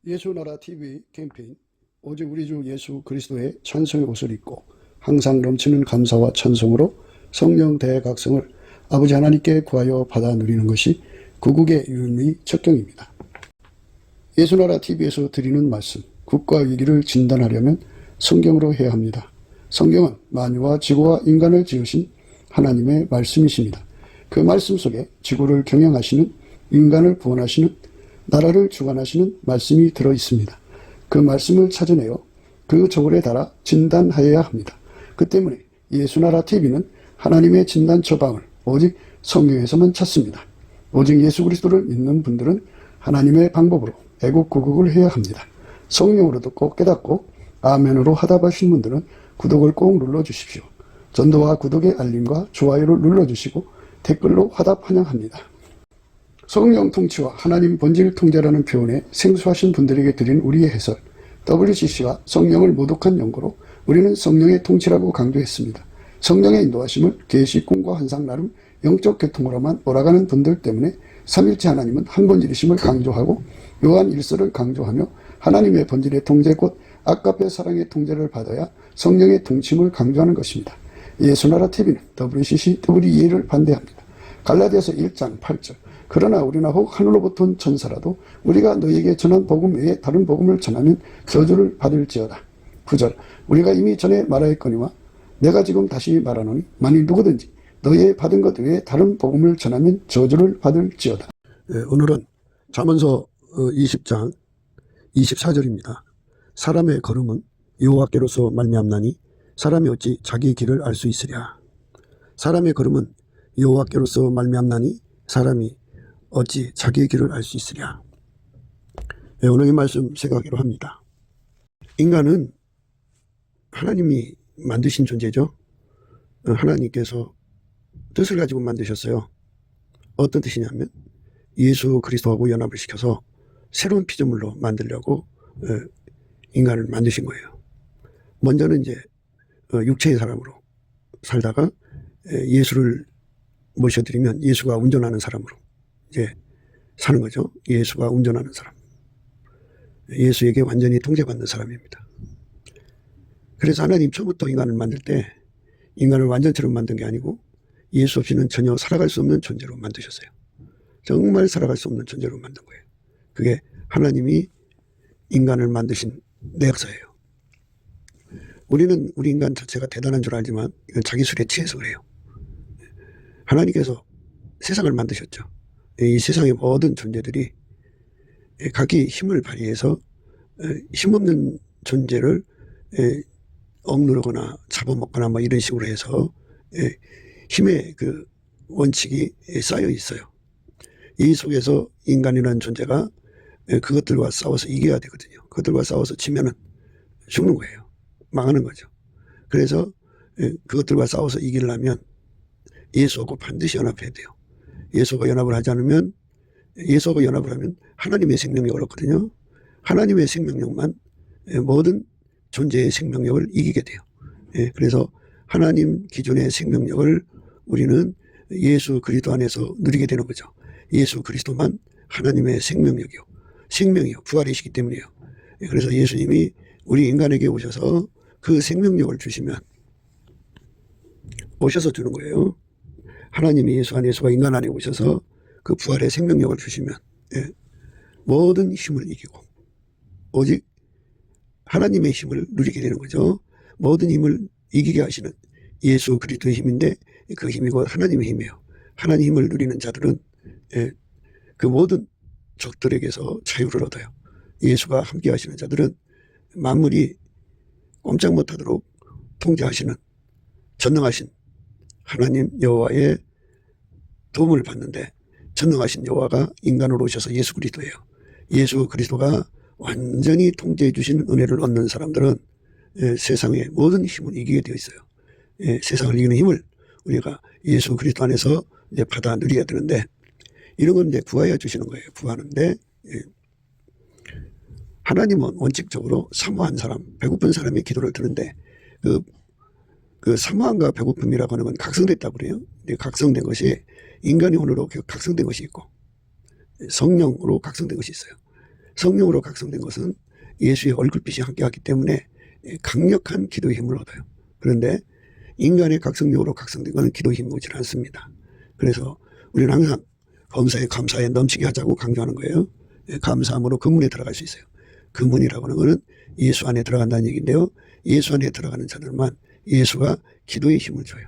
예수나라 TV 캠페인 오직 우리 주 예수 그리스도의 찬송의 옷을 입고 항상 넘치는 감사와 찬송으로 성령 대각성을 아버지 하나님께 구하여 받아 누리는 것이 구국의 유일무이 척경입니다. 예수나라 TV에서 드리는 말씀, 국가 위기를 진단하려면 성경으로 해야 합니다. 성경은 만유와 지구와 인간을 지으신 하나님의 말씀이십니다. 그 말씀 속에 지구를 경영하시는, 인간을 구원하시는, 나라를 주관하시는 말씀이 들어있습니다. 그 말씀을 찾아내어 그 저울에 달아 진단하여야 합니다. 그 때문에 예수나라 TV는 하나님의 진단 처방을 오직 성경에서만 찾습니다. 오직 예수 그리스도를 믿는 분들은 하나님의 방법으로 애국구국을 해야 합니다. 성령으로 듣고 깨닫고 아멘으로 화답하신 분들은 구독을 꼭 눌러주십시오. 전도와 구독의 알림과 좋아요를 눌러주시고 댓글로 화답 환영합니다. 성령 통치와 하나님 본질 통제라는 표현에 생소하신 분들에게 드린 우리의 해설, WCC가 성령을 모독한 연고로 우리는 성령의 통치라고 강조했습니다. 성령의 인도하심을 계시, 꿈과 환상 나름 영적 계통으로만 몰아가는 분들 때문에 삼일체 하나님은 한 본질이심을 강조하고 요한 1서를 강조하며 하나님의 본질의 통제 곧 아까페 사랑의 통제를 받아야 성령의 통치임을 강조하는 것입니다. 예수나라 TV는 WCC, WEA를 반대합니다. 갈라디아서 1장 8절 그러나 우리나 혹 하늘로부터 온 천사라도 우리가 너희에게 전한 복음 외에 다른 복음을 전하면 저주를 받을지어다. 9절 우리가 이미 전에 말하였거니와 내가 지금 다시 말하노니 만일 누구든지 너희의 받은 것 외에 다른 복음을 전하면 저주를 받을지어다. 오늘은 잠언서 20장 24절입니다. 사람의 걸음은 여호와께로서 말미암나니 사람이 어찌 자기 길을 알 수 있으랴. 사람의 걸음은 여호와께로서 말미암나니 사람이 어찌 자기의 길을 알 수 있으랴. 오늘 이 말씀 생각하기로 합니다. 인간은 하나님이 만드신 존재죠. 하나님께서 뜻을 가지고 만드셨어요. 어떤 뜻이냐면 예수 그리스도하고 연합을 시켜서 새로운 피조물로 만들려고 인간을 만드신 거예요. 먼저는 이제 육체의 사람으로 살다가 예수를 모셔드리면 예수가 운전하는 사람으로 이제 사는 거죠. 예수가 운전하는 사람. 예수에게 완전히 통제받는 사람입니다. 그래서 하나님 처음부터 인간을 만들 때 인간을 완전체로 만든 게 아니고 예수 없이는 전혀 살아갈 수 없는 존재로 만드셨어요. 정말 살아갈 수 없는 존재로 만든 거예요. 그게 하나님이 인간을 만드신 내역사예요. 우리는 우리 인간 자체가 대단한 줄 알지만 이건 자기 술에 취해서 그래요. 하나님께서 세상을 만드셨죠. 이 세상의 모든 존재들이 각기 힘을 발휘해서 힘없는 존재를 억누르거나 잡아먹거나 뭐 이런 식으로 해서 힘의 그 원칙이 쌓여 있어요. 이 속에서 인간이라는 존재가 그것들과 싸워서 이겨야 되거든요. 그것들과 싸워서 지면은 죽는 거예요. 망하는 거죠. 그래서 그것들과 싸워서 이기려면 예수하고 반드시 연합해야 돼요. 예수하고 연합을 하지 않으면 예수하고 연합을 하면 하나님의 생명력을 얻거든요. 하나님의 생명력만 모든 존재의 생명력을 이기게 돼요. 그래서 하나님 기존의 생명력을 우리는 예수 그리스도 안에서 누리게 되는 거죠. 예수 그리스도만 하나님의 생명력이요. 생명이요. 부활이시기 때문이에요. 그래서 예수님이 우리 인간에게 오셔서 그 생명력을 주시면 오셔서 주는 거예요. 하나님이 예수 안에 예수가 인간 안에 오셔서 그 부활의 생명력을 주시면 모든 힘을 이기고 오직 하나님의 힘을 누리게 되는 거죠. 모든 힘을 이기게 하시는 예수 그리스도의 힘인데 그 힘이 곧 하나님의 힘이에요. 하나님 힘을 누리는 자들은 그 모든 적들에게서 자유를 얻어요. 예수가 함께 하시는 자들은 만물이 꼼짝 못하도록 통제하시는 전능하신 하나님 여호와의 도움을 받는데 전능하신 여호와가 인간으로 오셔서 예수 그리스도예요. 예수 그리스도가 완전히 통제해 주시는 은혜를 얻는 사람들은 세상의 모든 힘을 이기게 되어 있어요. 세상을 이기는 힘을 우리가 예수 그리스도 안에서 이제 받아 누리게 되는데 이런 건 이제 구하여 주시는 거예요. 구하는데 하나님은 원칙적으로 사모한 사람, 배고픈 사람의 기도를 드는데 그 사모함과 배고픔이라고 하는 건 각성됐다고 그래요. 각성된 것이 인간의 혼으로 각성된 것이 있고 성령으로 각성된 것이 있어요. 성령으로 각성된 것은 예수의 얼굴빛이 함께하기 때문에 강력한 기도의 힘을 얻어요. 그런데 인간의 각성력으로 각성된 것은 기도의 힘이 오질 않습니다. 그래서 우리는 항상 범사에 감사에 넘치게 하자고 강조하는 거예요. 감사함으로 그 문에 들어갈 수 있어요. 그 문이라고 하는 것은 예수 안에 들어간다는 얘기인데요. 예수 안에 들어가는 자들만 예수가 기도의 힘을 줘요.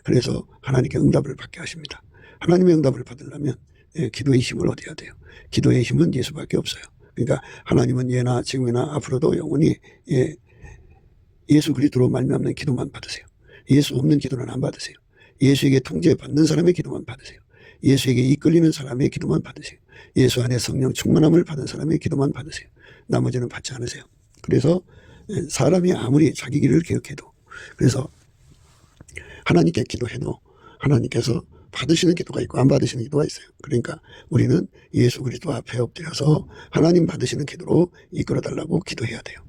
그래서 하나님께 응답을 받게 하십니다. 하나님의 응답을 받으려면 기도의 힘을 얻어야 돼요. 기도의 힘은 예수밖에 없어요. 그러니까 하나님은 예나 지금이나 앞으로도 영원히 예수 그리스도로 말미암는 기도만 받으세요. 예수 없는 기도는 안 받으세요. 예수에게 통제받는 사람의 기도만 받으세요. 예수에게 이끌리는 사람의 기도만 받으세요. 예수 안에 성령 충만함을 받은 사람의 기도만 받으세요. 나머지는 받지 않으세요. 그래서 사람이 아무리 자기 길을 기억해도, 그래서 하나님께 기도해도 하나님께서 받으시는 기도가 있고 안 받으시는 기도가 있어요. 그러니까 우리는 예수 그리스도 앞에 엎드려서 하나님 받으시는 기도로 이끌어달라고 기도해야 돼요.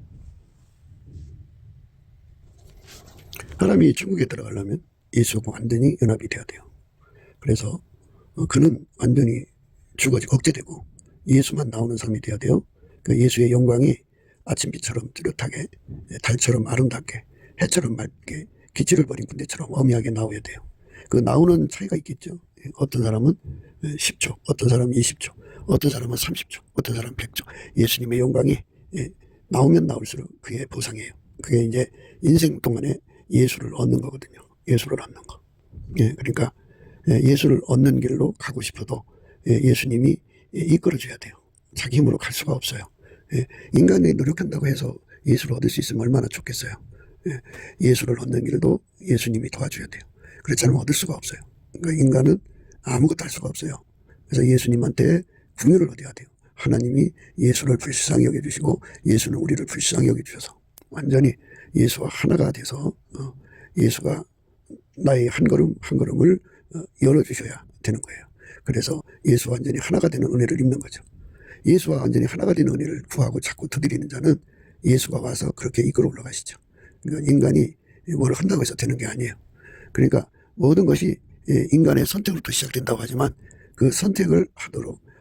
사람이 천국에 들어가려면 예수하고 완전히 연합이 돼야 돼요. 그래서 그는 완전히 죽어지고 억제되고 예수만 나오는 삶이 돼야 돼요. 그 예수의 영광이 아침빛처럼 뚜렷하게, 달처럼 아름답게, 해처럼 맑게, 기치를 버린 군대처럼 어미하게 나와야 돼요. 그 나오는 차이가 있겠죠. 어떤 사람은 10초, 어떤 사람은 20초, 어떤 사람은 30초, 어떤 사람은 100초. 예수님의 영광이 나오면 나올수록 그게 보상이에요. 그게 이제 인생 동안에 예수를 얻는 거거든요. 예수를 얻는 거. 그러니까 예수를 얻는 길로 가고 싶어도 예수님이 이끌어줘야 돼요. 자기 힘으로 갈 수가 없어요. 인간이 노력한다고 해서 예수를 얻을 수 있으면 얼마나 좋겠어요. 예수를 얻는 길도 예수님이 도와줘야 돼요. 그렇지 않으면 얻을 수가 없어요. 그러니까 인간은 아무것도 할 수가 없어요. 그래서 예수님한테 궁유를 얻어야 돼요. 하나님이 예수를 불쌍히 여겨주시고 예수는 우리를 불쌍히 여겨주셔서 완전히 예수와 하나가 돼서 예수가 나의 한 걸음 한 걸음을 열어주셔야 되는 거예요. 그래서 예수와 완전히 하나가 되는 은혜를 입는 거죠. 예수와 완전히 하나가 되는 은혜를 구하고 자꾸 두드리는 자는 예수가 와서 그렇게 이끌어 올라가시죠. 그러니까 인간이 뭘 한다고 해서 되는 게 아니에요. 그러니까 모든 것이 인간의 선택으로부터 시작된다고 하지만 그 선택을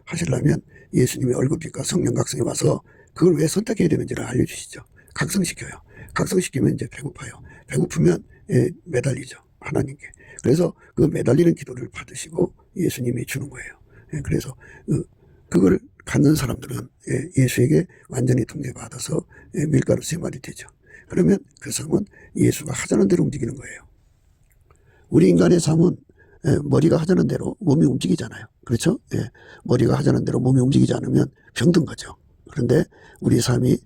하시려면 예수님의 얼굴빛과 성령 각성이 와서 그걸 왜 선택해야 되는지를 알려주시죠. 각성시켜요. 각성시키면 이제 배고파요. 배고프면 매달리죠. 하나님께. 그래서 그 매달리는 기도를 받으시고 예수님이 주는 거예요. 그래서 그걸 갖는 사람들은 예수에게 완전히 통제받아서 밀가루 3마리 되죠. 그러면 그 삶은 예수가 하자는 대로 움직이는 거예요. 우리 인간의 삶은 머리가 하자는 대로 몸이 움직이잖아요. 그렇죠? 머리가 하자는 대로 몸이 움직이지 않으면 병든 거죠. 그런데 우리 삶이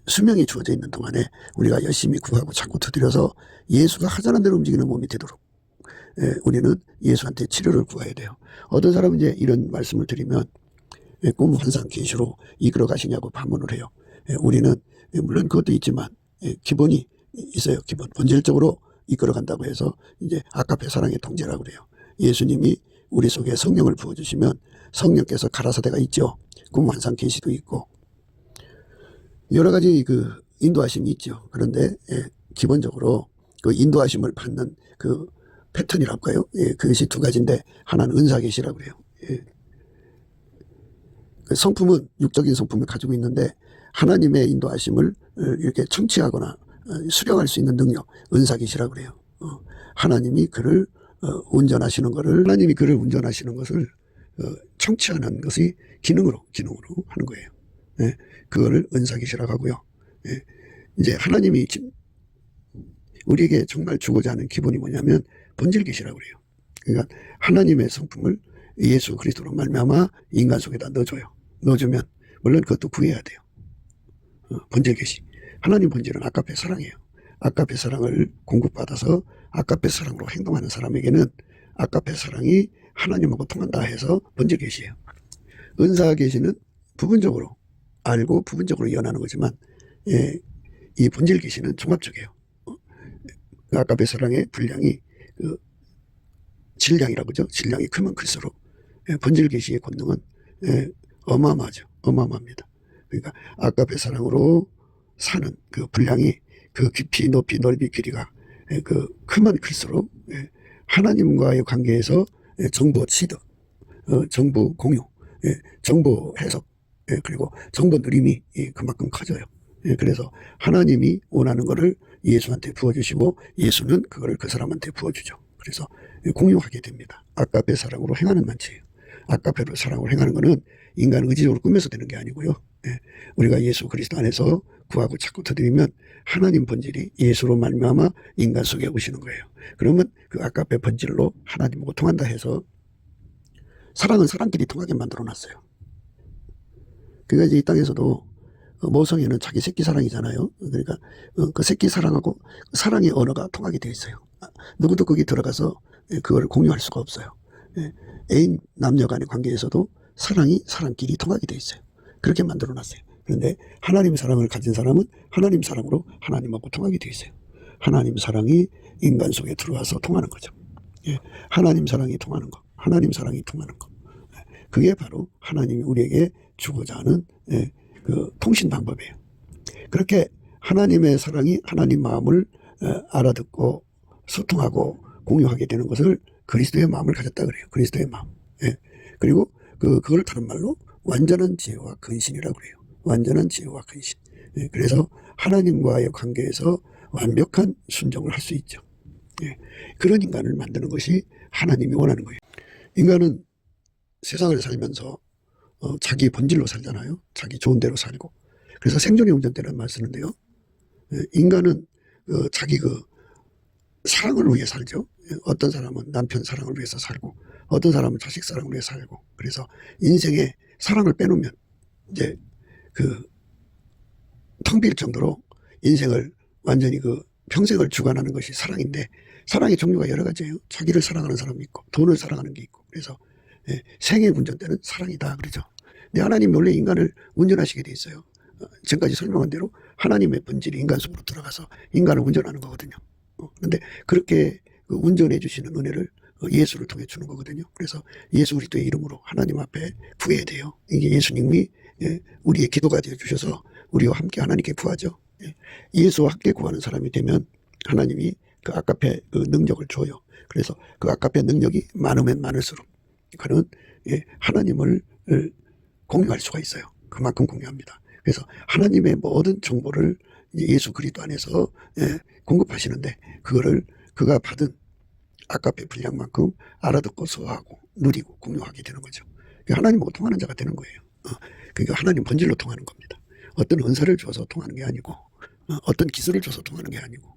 수명이 주어져 있는 동안에 우리가 열심히 구하고 자꾸 두드려서 예수가 하자는 대로 움직이는 몸이 되도록 우리는 예수한테 치료를 구해야 돼요. 어떤 사람은 이제 이런 말씀을 드리면 꿈 환상 계시로 이끌어 가시냐고 반문을 해요. 우리는 물론 그것도 있지만 기본이 있어요. 기본 본질적으로 이끌어 간다고 해서 이제 아까페 사랑의 통제라고 그래요. 예수님이 우리 속에 성령을 부어주시면 성령께서 가라사대가 있죠. 꿈 환상 계시도 있고 여러 가지 그 인도하심이 있죠. 그런데 기본적으로 그 인도하심을 받는 그 패턴이랄까요? 그것이 2가지인데 하나는 은사 계시라고 그래요. 그 성품은 육적인 성품을 가지고 있는데 하나님의 인도하심을 이렇게 청취하거나 수령할 수 있는 능력, 은사 계시라고 그래요. 하나님이 그를 운전하시는 것을, 하나님이 그를 운전하시는 것을 청취하는 것이 기능으로 하는 거예요. 그거를 은사 계시라고 하고요. 이제 하나님이 우리에게 정말 주고자 하는 기본이 뭐냐면 본질 계시라고 그래요. 그러니까 하나님의 성품을 예수 그리스도로 말미암아 인간 속에다 넣어주면 물론 그것도 구해야 돼요. 본질 계시. 하나님 본질은 아까페 사랑이에요. 아까페 사랑을 공급받아서 아까페 사랑으로 행동하는 사람에게는 아까페 사랑이 하나님하고 통한다 해서 본질 계시예요. 은사 계시는 부분적으로 알고 부분적으로 연하는 거지만 이 본질 계시는 종합적이에요. 아까페 사랑의 분량이 그 질량이라고 그러죠. 질량이 크면 클수록 본질 계시의 권능은 어마어마하죠. 어마어마합니다. 그러니까 아까페 사랑으로 사는 그 분량이 그 깊이 높이 넓이 길이가 그 크면 클수록 하나님과의 관계에서 정보 취득, 정보 공유, 정보 해석 예, 그리고 정보 누림이 그만큼 커져요. 예, 그래서 하나님이 원하는 것을 예수한테 부어주시고 예수는 그거를 그 사람한테 부어주죠. 그래서 공유하게 됩니다. 아까페 사랑으로 행하는 만치예요. 아까페로 사랑으로 행하는 것은 인간 의지적으로 꾸며서 되는 게 아니고요. 예, 우리가 예수 그리스도 안에서 구하고 찾고 터드리면 하나님 본질이 예수로 말미암아 인간 속에 오시는 거예요. 그러면 그 아까페 본질로 하나님하고 통한다 해서 사랑은 사람끼리 통하게 만들어놨어요. 그러니까 이제 이 땅에서도 모성애는 자기 새끼 사랑이잖아요. 그러니까 그 새끼 사랑하고 사랑의 언어가 통하게 되어 있어요. 누구도 거기 들어가서 그걸 공유할 수가 없어요. 애인 남녀 간의 관계에서도 사랑이 사람끼리 통하게 되어 있어요. 그렇게 만들어놨어요. 그런데 하나님 사랑을 가진 사람은 하나님 사랑으로 하나님하고 통하게 되어 있어요. 하나님 사랑이 인간 속에 들어와서 통하는 거죠. 하나님 사랑이 통하는 거, 하나님 사랑이 통하는 거. 그게 바로 하나님이 우리에게 주고자 하는 그 통신 방법이에요. 그렇게 하나님의 사랑이 하나님 마음을 알아듣고 소통하고 공유하게 되는 것을 그리스도의 마음을 가졌다 그래요. 그리스도의 마음. 그리고 그걸 다른 말로 완전한 지혜와 근신이라고 그래요. 완전한 지혜와 근신. 그래서 하나님과의 관계에서 완벽한 순종을 할 수 있죠. 그런 인간을 만드는 것이 하나님이 원하는 거예요. 인간은 세상을 살면서 자기 본질로 살잖아요. 자기 좋은 대로 살고. 그래서 생존의 운전대라는 말 쓰는데요. 인간은 자기 사랑을 위해 살죠. 어떤 사람은 남편 사랑을 위해서 살고, 어떤 사람은 자식 사랑을 위해 살고. 그래서 인생에 사랑을 빼놓으면 이제 텅 빌 정도로 인생을 완전히 평생을 주관하는 것이 사랑인데, 사랑의 종류가 여러 가지예요. 자기를 사랑하는 사람이 있고, 돈을 사랑하는 게 있고. 그래서 생의 운전대는 사랑이다 그러죠. 근데 하나님이 원래 인간을 운전하시게 돼 있어요. 지금까지 설명한 대로 하나님의 본질이 인간 속으로 들어가서 인간을 운전하는 거거든요. 그런데 그렇게 운전해 주시는 은혜를 예수를 통해 주는 거거든요. 그래서 예수 그리스도의 이름으로 하나님 앞에 구해야 돼요. 이게 예수님이 우리의 기도가 되어 주셔서 우리와 함께 하나님께 구하죠. 예수와 함께 구하는 사람이 되면 하나님이 그 아까페 능력을 줘요. 그래서 그 아까페 능력이 많으면 많을수록 그는 하나님을 공유할 수가 있어요. 그만큼 공유합니다. 그래서 하나님의 모든 정보를 예수 그리스도 안에서 공급하시는데 그거를 그가 받은 아까페 분량만큼 알아듣고 소화하고 누리고 공유하게 되는 거죠. 하나님하고 통하는 자가 되는 거예요. 그러니까 하나님 본질로 통하는 겁니다. 어떤 은사를 줘서 통하는 게 아니고 어떤 기술을 줘서 통하는 게 아니고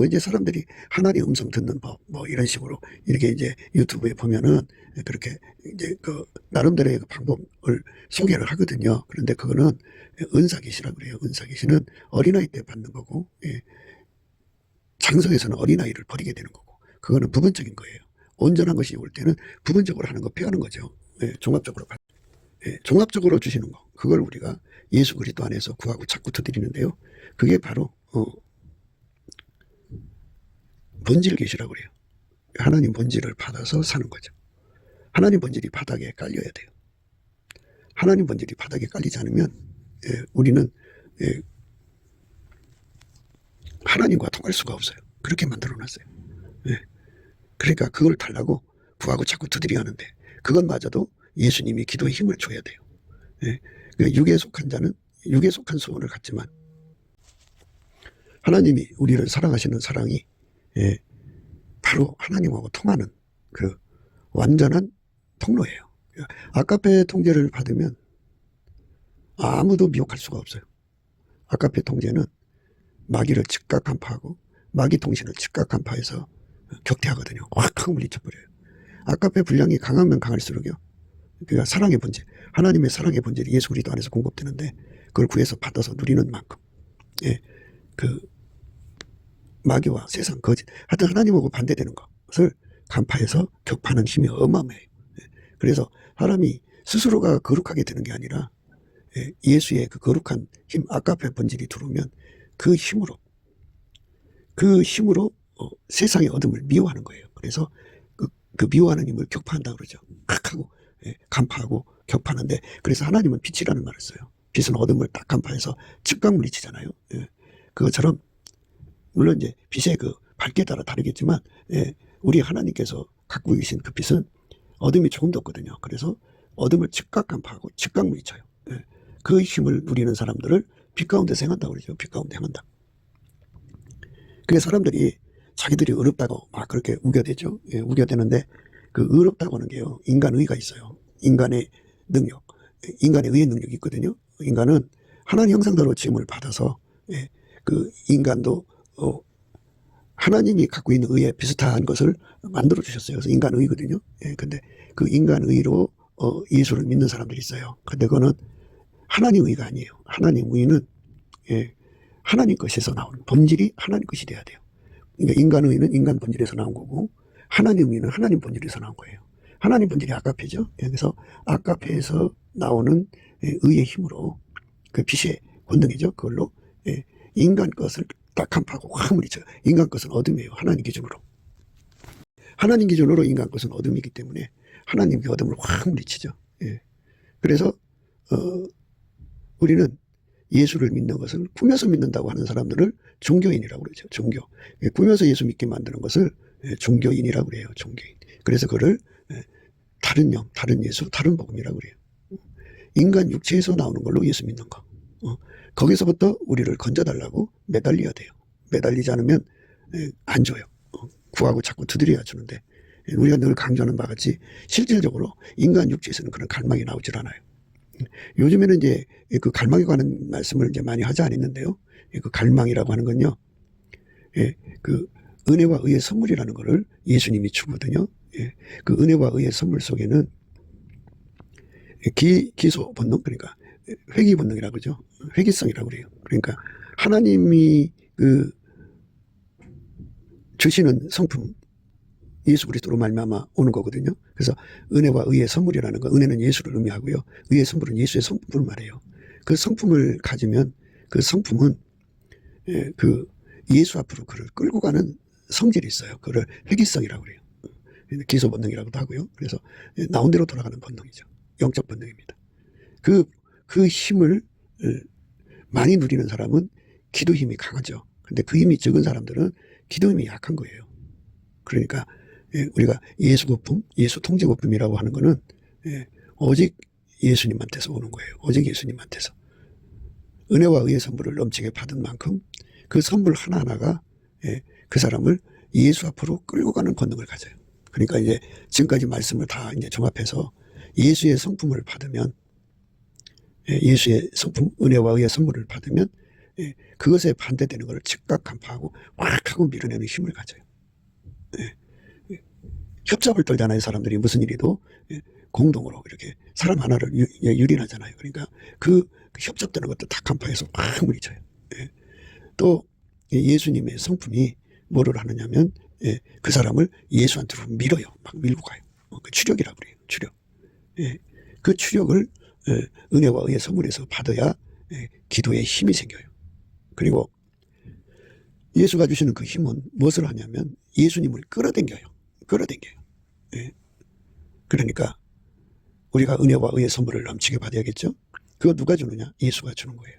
이제 사람들이 하나님 음성 듣는 법 이런 식으로 이렇게 이제 유튜브에 보면은 그렇게 이제 나름대로의 방법을 소개를 하거든요. 그런데 그거는 은사계시라고 그래요. 은사계시는 어린아이 때 받는 거고 장성에서는 어린아이를 버리게 되는 거고 그거는 부분적인 거예요. 온전한 것이 올 때는 부분적으로 하는 거 피하는 거죠. 종합적으로 종합적으로 주시는 거 그걸 우리가 예수 그리스도 안에서 구하고 찾고 드리는데요. 그게 바로 본질 계시라고 그래요. 하나님 본질을 받아서 사는 거죠. 하나님 본질이 바닥에 깔려야 돼요. 하나님 본질이 바닥에 깔리지 않으면 우리는 하나님과 통할 수가 없어요. 그렇게 만들어놨어요. 그러니까 그걸 달라고 구하고 자꾸 두드려 하는데 그것마저도 예수님이 기도의 힘을 줘야 돼요. 육에 속한 자는 육에 속한 소원을 갖지만 하나님이 우리를 사랑하시는 사랑이 바로 하나님하고 통하는 그 완전한 통로예요. 아까페 통제를 받으면 아무도 미혹할 수가 없어요. 아까페 통제는 마귀를 즉각 간파하고 마귀 통신을 즉각 간파해서 격퇴하거든요. 확 하고 물리쳐버려요. 아까페 분량이 강하면 강할수록요. 그러니까 사랑의 본질, 하나님의 사랑의 본질이 예수 그리스도 안에서 공급되는데 그걸 구해서 받아서 누리는 만큼 마귀와 세상 거짓 하여튼 하나님하고 반대되는 것을 간파해서 격파하는 힘이 어마어마해요. 그래서 사람이 스스로가 거룩하게 되는 게 아니라 예수의 그 거룩한 힘 아까페 본질이 들어오면 그 힘으로 세상의 어둠을 미워하는 거예요. 그래서 그 미워하는 힘을 격파한다 그러죠. 칵 하고 간파하고 격파하는데 그래서 하나님은 빛이라는 말을 써요. 빛은 어둠을 딱 간파해서 즉각 물리치잖아요. 그것처럼 물론 이제 빛의 밝기에 따라 다르겠지만 우리 하나님께서 갖고 계신 그 빛은 어둠이 조금도 없거든요. 그래서 어둠을 즉각 간파하고 즉각 물리쳐요. 그 힘을 누리는 사람들을 빛 가운데서 행한다고 그러죠. 빛 가운데 행한다. 그게 사람들이 자기들이 어렵다고 막 그렇게 우겨대죠. 예, 우겨대는데 그 어렵다고 하는 게요. 인간 의가 있어요. 인간의 능력. 인간의 의의 능력이 있거든요. 인간은 하나님 형상대로 지음을 받아서 예, 그 인간도 하나님이 갖고 있는 의에 비슷한 것을 만들어 주셨어요. 그래서 인간 의거든요. 예, 근데 그 인간 의로 예수를 믿는 사람들이 있어요. 근데 그거는 하나님 의가 아니에요. 하나님 의는 예, 하나님 것에서 나오는 본질이 하나님 것이 돼야 돼요. 그러니까 인간 의는 인간 본질에서 나온 거고 하나님 의는 하나님 본질에서 나온 거예요. 하나님 본질이 아가페죠. 예, 그래서 아가페에서 나오는 의의 힘으로 그 빛의 권능이죠. 그걸로 예, 인간 것을 딱 간파하고 확 물리쳐요. 인간 것은 어둠이에요. 하나님 기준으로. 하나님 기준으로 인간 것은 어둠이기 때문에 하나님의 어둠을 확 물리치죠. 예. 그래서 우리는 예수를 믿는 것을 꾸며서 믿는다고 하는 사람들을 종교인이라고 그러죠. 종교. 예, 꾸며서 예수 믿게 만드는 것을 종교인이라고 그래요. 종교인. 그래서 그를 다른 영, 다른 예수, 다른 복음이라고 그래요. 인간 육체에서 나오는 걸로 예수 믿는 거. 거기서부터 우리를 건져달라고 매달려야 돼요. 매달리지 않으면 안 줘요. 구하고 자꾸 두드려야 주는데 우리가 늘 강조하는 바와 같이 실질적으로 인간 육체에서는 그런 갈망이 나오질 않아요. 요즘에는 이제 그 갈망에 관한 말씀을 이제 많이 하지 않았는데요. 그 갈망이라고 하는 건요. 그 은혜와 의의 선물이라는 것을 예수님이 주거든요. 그 은혜와 의의 선물 속에는 기소 본능, 그러니까 회귀 본능이라고 그러죠. 회귀성이라고 그래요. 그러니까 하나님이 그 주시는 성품, 예수 그리스도로 말미암아 오는 거거든요. 그래서 은혜와 의의 선물이라는 거, 은혜는 예수를 의미하고요. 의의 선물은 예수의 성품을 말해요. 그 성품을 가지면 그 성품은 그 예수 앞으로 그를 끌고 가는 성질이 있어요. 그를 회귀성이라고 그래요. 기소 본능이라고도 하고요. 그래서 나온 대로 돌아가는 본능이죠. 영적 본능입니다. 그 힘을 많이 누리는 사람은 기도 힘이 강하죠. 근데 그 힘이 적은 사람들은 기도 힘이 약한 거예요. 그러니까 우리가 예수 거품, 예수 통제 거품이라고 하는 거는 오직 예수님한테서 오는 거예요. 오직 예수님한테서. 은혜와 의의 선물을 넘치게 받은 만큼 그 선물 하나하나가 그 사람을 예수 앞으로 끌고 가는 권능을 가져요. 그러니까 이제 지금까지 말씀을 다 이제 종합해서 예수의 성품을 받으면, 예수의 성품, 은혜와 의의 선물을 받으면 그것에 반대되는 것을 즉각 간파하고 확 하고 밀어내는 힘을 가져요. 협잡을 떨잖아요. 사람들이 무슨 일이도 공동으로 이렇게 사람 하나를 유린하잖아요. 그러니까 그 협잡되는 것도 다 간파해서 확 물리쳐요. 또 예수님의 성품이 뭐를 하느냐면 그 사람을 예수한테로 밀어요. 막 밀고 가요. 그 추력이라고 그래요. 추력. 그 추력을 은혜와 의의 선물에서 받아야 기도에 힘이 생겨요. 그리고 예수가 주시는 그 힘은 무엇을 하냐면 예수님을 끌어당겨요. 끌어당겨요. 그러니까 우리가 은혜와 의의 선물을 넘치게 받아야겠죠. 그거 누가 주느냐? 예수가 주는 거예요.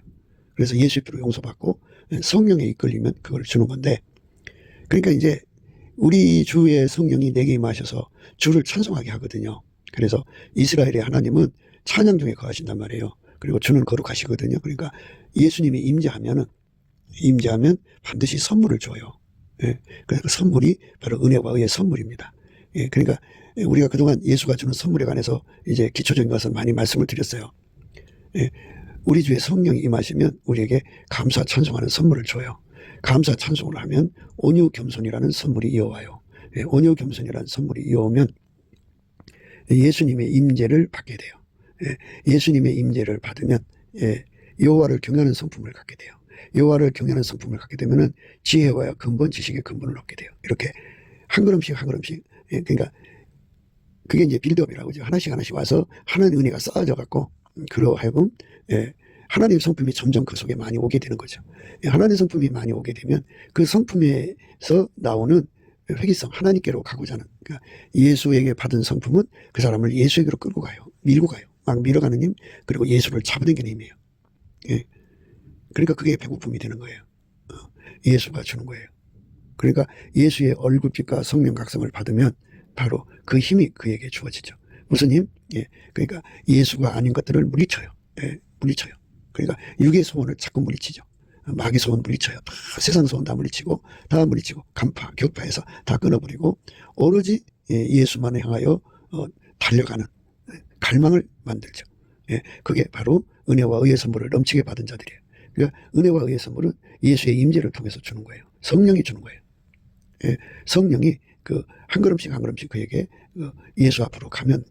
그래서 예수의 피로 용서받고 성령에 이끌리면 그걸 주는 건데, 그러니까 이제 우리 주의 성령이 내게 임하셔서 주를 찬송하게 하거든요. 그래서 이스라엘의 하나님은 찬양 중에 거하신단 말이에요. 그리고 주는 거룩하시거든요. 그러니까 예수님이 임재하면 반드시 선물을 줘요. 그래서 그 선물이 바로 은혜와 의의 선물입니다. 그러니까 우리가 그동안 예수가 주는 선물에 관해서 이제 기초적인 것은 많이 말씀을 드렸어요. 우리 주의 성령이 임하시면 우리에게 감사 찬송하는 선물을 줘요. 감사 찬송을 하면 온유 겸손이라는 선물이 이어와요. 온유 겸손이라는 선물이 이어오면 예수님의 임재를 받게 돼요. 예수님의 임재를 받으면 여호와를 경외하는 성품을 갖게 돼요. 여호와를 경외하는 성품을 갖게 되면은 지혜와 근본, 지식의 근본을 얻게 돼요. 이렇게 한 걸음씩 한 걸음씩. 그러니까 그게 이제 빌드업이라고 하죠. 하나씩 하나씩 와서 하나님 은혜가 쌓아져 갖고 그로 하여금 하나님 성품이 점점 그 속에 많이 오게 되는 거죠. 하나님 성품이 많이 오게 되면 그 성품에서 나오는 회귀성, 하나님께로 가고자 하는, 그러니까 예수에게 받은 성품은 그 사람을 예수에게로 끌고 가요. 밀고 가요. 막 밀어가는 힘, 그리고 예수를 잡아당기는 힘이에요. 그러니까 그게 배고픔이 되는 거예요. 예수가 주는 거예요. 그러니까 예수의 얼굴빛과 성령 각성을 받으면 바로 그 힘이 그에게 주어지죠. 무슨 힘? 그러니까 예수가 아닌 것들을 물리쳐요. 물리쳐요. 그러니까 육의 소원을 자꾸 물리치죠. 마귀 소원 물리쳐요. 다 세상 소원 다 물리치고 간파, 격파해서 다 끊어버리고 오로지 예수만을 향하여 달려가는 갈망을 만들죠. 그게 바로 은혜와 의의 선물을 넘치게 받은 자들이에요. 그러니까 은혜와 의의 선물은 예수의 임재를 통해서 주는 거예요. 성령이 주는 거예요. 성령이 한 걸음씩 한 걸음씩 그에게 예수 앞으로 가면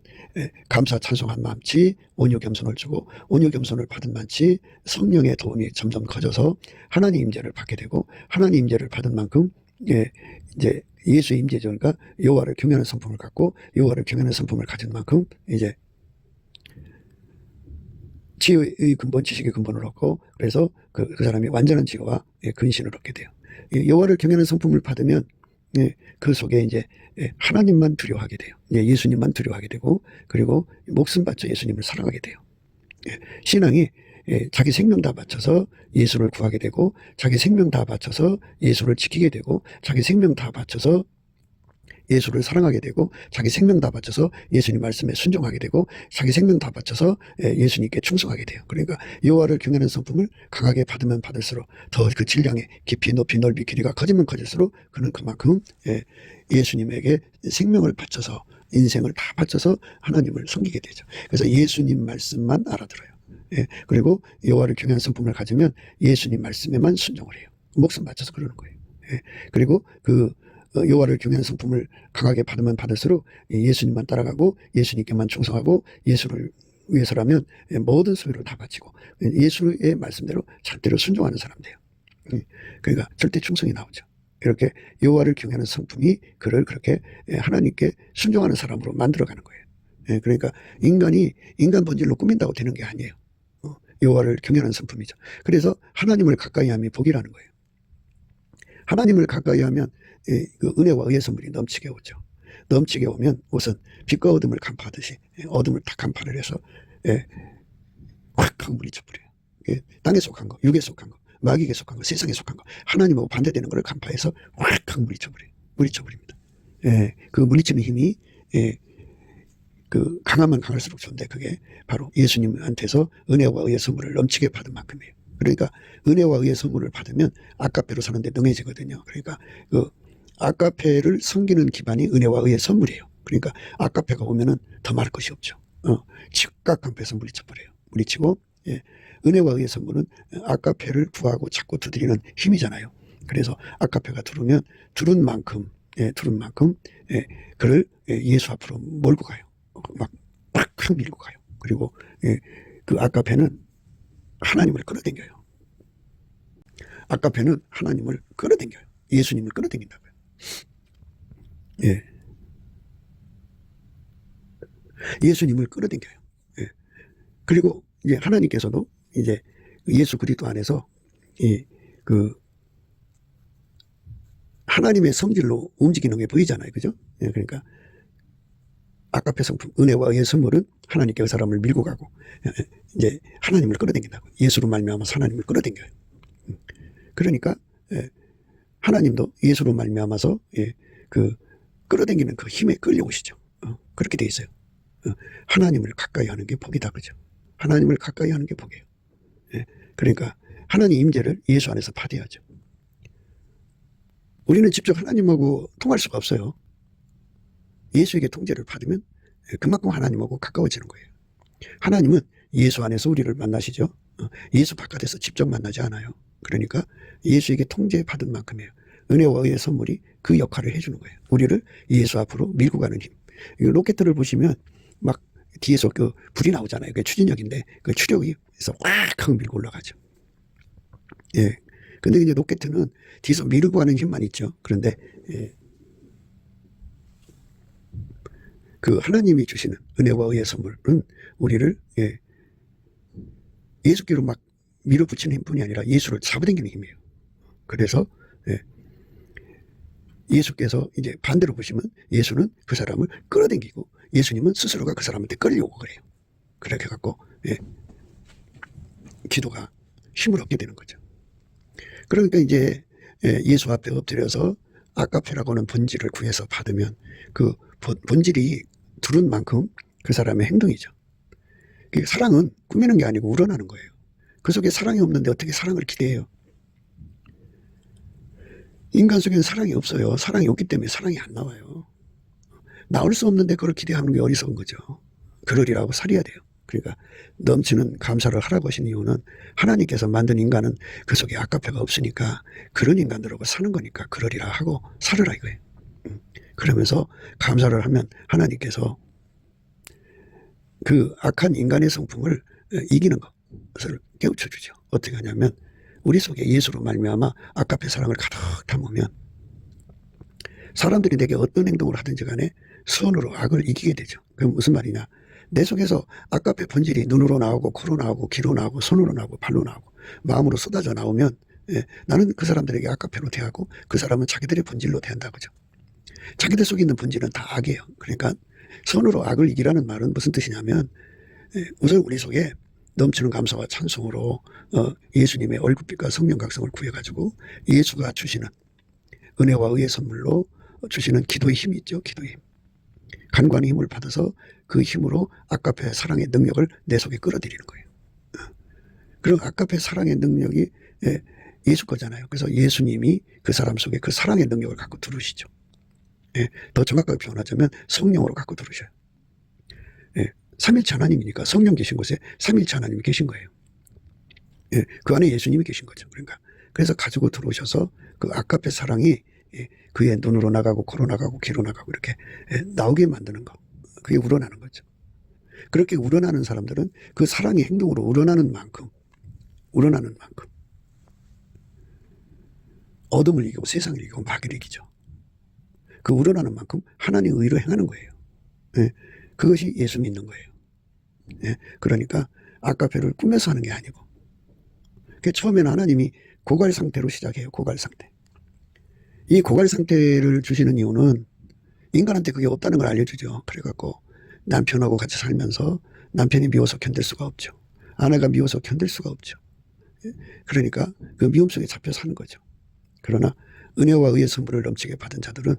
감사 찬송한 마음치 온유 겸손을 주고 온유 겸손을 받은 만치 성령의 도움이 점점 커져서 하나님 임재를 받게 되고 하나님 임재를 받은 만큼 이제 예수의 임재죠. 그러니까 여호와를 경외하는 성품을 갖고 여호와를 경외하는 성품을 가진 만큼 이제 지혜의 근본, 지식의 근본을 얻고 그래서 그 사람이 완전한 지혜와 근신을 얻게 돼요. 여호와를 경외하는 성품을 받으면 그 속에 이제 하나님만 두려워하게 돼요. 예수님만 두려워하게 되고 그리고 목숨 바쳐 예수님을 사랑하게 돼요. 신앙이 자기 생명 다 바쳐서 예수를 구하게 되고 자기 생명 다 바쳐서 예수를 지키게 되고 자기 생명 다 바쳐서 예수를 사랑하게 되고 자기 생명 다 바쳐서 예수님 말씀에 순종하게 되고 자기 생명 다 바쳐서 예수님께 충성하게 돼요. 그러니까 여호와를 경외하는 성품을 강하게 받으면 받을수록 더 그 질량의 깊이 높이 넓이 길이가 커지면 커질수록 그는 그만큼 예수님에게 생명을 바쳐서 인생을 다 바쳐서 하나님을 섬기게 되죠. 그래서 예수님 말씀만 알아들어요. 그리고 여호와를 경외하는 성품을 가지면 예수님 말씀에만 순종을 해요. 목숨 바쳐서 그러는 거예요. 그리고 여호와를 경외하는 성품을 강하게 받으면 받을수록 예수님만 따라가고 예수님께만 충성하고 예수를 위해서라면 모든 소유를 다 바치고 예수의 말씀대로 절대로 순종하는 사람 돼요. 그러니까 절대 충성이 나오죠. 이렇게 여호와를 경외하는 성품이 그를 그렇게 하나님께 순종하는 사람으로 만들어가는 거예요. 그러니까 인간이 인간 본질로 꾸민다고 되는 게 아니에요. 여호와를 경외하는 성품이죠. 그래서 하나님을 가까이 함이 복이라는 거예요. 하나님을 가까이 하면 그 은혜와 의의 선물이 넘치게 오죠. 넘치게 오면 우선 빛과 어둠을 간파하듯이 어둠을 다 간파를 해서 확 하고 물리쳐버려요. 땅에 속한 거, 육에 속한 거, 마귀에 속한 거, 세상에 속한 거, 하나님하고 반대되는 것을 간파해서 확 하고 물리쳐버립니다. 그 물리치는 힘이 강하면 강할수록 좋은데 그게 바로 예수님한테서 은혜와 의의 선물을 넘치게 받은 만큼이에요. 그러니까 은혜와 의의 선물을 받으면 아까페로 사는데 능해지거든요. 그러니까 아까페를 섬기는 기반이 은혜와 의의 선물이에요. 그러니까 아까페가 오면은 더 말할 것이 없죠. 즉각 강패해서 물리쳐버려요. 물리치고 은혜와 의의 선물은 아까페를 구하고 찾고 두드리는 힘이잖아요. 그래서 아까페가 두르면 두른 만큼 그를 예수 앞으로 몰고 가요. 막 팍 밀고 가요. 그리고 그 아까페는 하나님을 끌어당겨요. 아까페는 하나님을 끌어당겨요. 예수님을 끌어당긴다고요. 예수님을 끌어당겨요. 그리고 이제 하나님께서도 이제 예수 그리스도 안에서 하나님의 성질로 움직이는 게 보이잖아요. 그죠? 그러니까 아까페 성품, 은혜와 의의 선물은 하나님께 그 사람을 밀고 가고 이제 하나님을 끌어당긴다고. 예수로 말미암아서 하나님을 끌어당겨요. 그러니까 하나님도 예수로 말미암아서 끌어당기는 그 힘에 끌려오시죠. 그렇게 돼 있어요. 하나님을 가까이 하는 게 복이다, 그죠? 하나님을 가까이 하는 게 복이에요. 그러니까 하나님 임재를 예수 안에서 받아야죠. 우리는 직접 하나님하고 통할 수가 없어요. 예수에게 통제를 받으면 그만큼 하나님하고 가까워지는 거예요. 하나님은 예수 안에서 우리를 만나시죠. 예수 바깥에서 직접 만나지 않아요. 그러니까 예수에게 통제받은 만큼이에요. 은혜와 의의 선물이 그 역할을 해주는 거예요. 우리를 예수 앞으로 밀고 가는 힘. 로켓들을 보시면 막 뒤에서 불이 나오잖아요. 그게 추진력인데 그 추력이서 확 하고 밀고 올라가죠. 근데 이제 로켓은 뒤에서 밀고 가는 힘만 있죠. 그런데 그 하나님이 주시는 은혜와 의의 선물은 우리를 예수께로 막 밀어붙이는 힘뿐이 아니라 예수를 잡아당기는 힘이에요. 그래서 예수께서 이제 반대로 보시면 예수는 그 사람을 끌어당기고 예수님은 스스로가 그 사람한테 끌려오고 그래요. 그렇게 갖고 기도가 힘을 얻게 되는 거죠. 그러니까 이제 예수 앞에 엎드려서 아까페라고 하는 본질을 구해서 받으면 그 본질이 두른 만큼 그 사람의 행동이죠. 사랑은 꾸미는 게 아니고 우러나는 거예요. 그 속에 사랑이 없는데 어떻게 사랑을 기대해요? 인간 속에는 사랑이 없어요. 사랑이 없기 때문에 사랑이 안 나와요. 나올 수 없는데 그걸 기대하는 게 어리석은 거죠. 그러리라고 살아야 돼요. 그러니까 넘치는 감사를 하라고 하신 이유는 하나님께서 만든 인간은 그 속에 아까페가 없으니까 그런 인간들하고 사는 거니까 그러리라 하고 살으라 이거예요. 그러면서 감사를 하면 하나님께서 그 악한 인간의 성품을 이기는 것을 깨우쳐 주죠. 어떻게 하냐면 우리 속에 예수로 말미암아 아까페 사랑을 가득 담으면 사람들이 내게 어떤 행동을 하든지 간에 선으로 악을 이기게 되죠. 그럼 무슨 말이냐? 내 속에서 아까페 본질이 눈으로 나오고 코로 나오고 귀로 나오고 손으로 나오고 발로 나오고 마음으로 쏟아져 나오면 나는 그 사람들에게 아까페로 대하고 그 사람은 자기들의 본질로 대한다고죠. 자기들 속에 있는 본질은 다 악이에요. 그러니까 선으로 악을 이기라는 말은 무슨 뜻이냐면 우선 우리 속에 넘치는 감사와 찬송으로 예수님의 얼굴빛과 성령 각성을 구해가지고 예수가 주시는 은혜와 의의 선물로 주시는 기도의 힘이 있죠. 기도의 힘. 간관의 힘을 받아서 그 힘으로 아까페 사랑의 능력을 내 속에 끌어들이는 거예요. 그럼 아까페 사랑의 능력이 예수 거잖아요. 그래서 예수님이 그 사람 속에 그 사랑의 능력을 갖고 들어오시죠. 더 정확하게 표현하자면 성령으로 갖고 들어오셔요. 삼일체 하나님이니까 성령 계신 곳에 삼일체 하나님이 계신 거예요. 그 안에 예수님이 계신 거죠. 그러니까 그래서 가지고 들어오셔서 그 아까페 사랑이 그의 눈으로 나가고 코로 나가고 귀로 나가고 이렇게 나오게 만드는 거. 그게 우러나는 거죠. 그렇게 우러나는 사람들은 그 사랑의 행동으로 우러나는 만큼 어둠을 이기고 세상을 이기고 마귀를 이기죠. 그 우러나는 만큼 하나님의 의로 행하는 거예요. 그것이 예수 믿는 거예요. 그러니까 아까페를 꾸며서 하는 게 아니고 처음에는 하나님이 고갈 상태로 시작해요. 고갈 상태. 이 고갈 상태를 주시는 이유는 인간한테 그게 없다는 걸 알려주죠. 그래갖고 남편하고 같이 살면서 남편이 미워서 견딜 수가 없죠. 아내가 미워서 견딜 수가 없죠. 그러니까 그 미움 속에 잡혀 사는 거죠. 그러나 은혜와 의의 선물을 넘치게 받은 자들은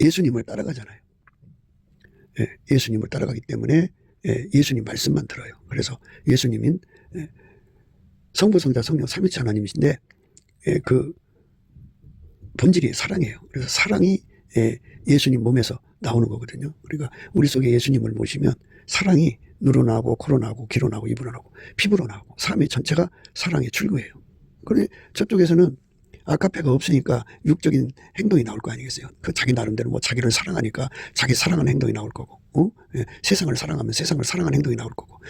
예수님을 따라가잖아요. 예수님을 따라가기 때문에 예수님 말씀만 들어요. 그래서 예수님인 성부, 성자, 성령 삼위일체 하나님이신데 그 본질이 사랑이에요. 그래서 사랑이 예수님 몸에서 나오는 거거든요. 그러니까 우리 속에 예수님을 모시면 사랑이 눈으로 나오고 코로 나오고 귀로 나오고 입으로 나오고 피부로 나오고 삶의 전체가 사랑의 출구예요. 그런데 저쪽에서는 아까페가 없으니까 육적인 행동이 나올 거 아니겠어요. 그 자기 나름대로 뭐 자기를 사랑하니까 자기 사랑하는 행동이 나올 거고, 세상을 사랑하면 세상을 사랑하는 행동이 나올 거고,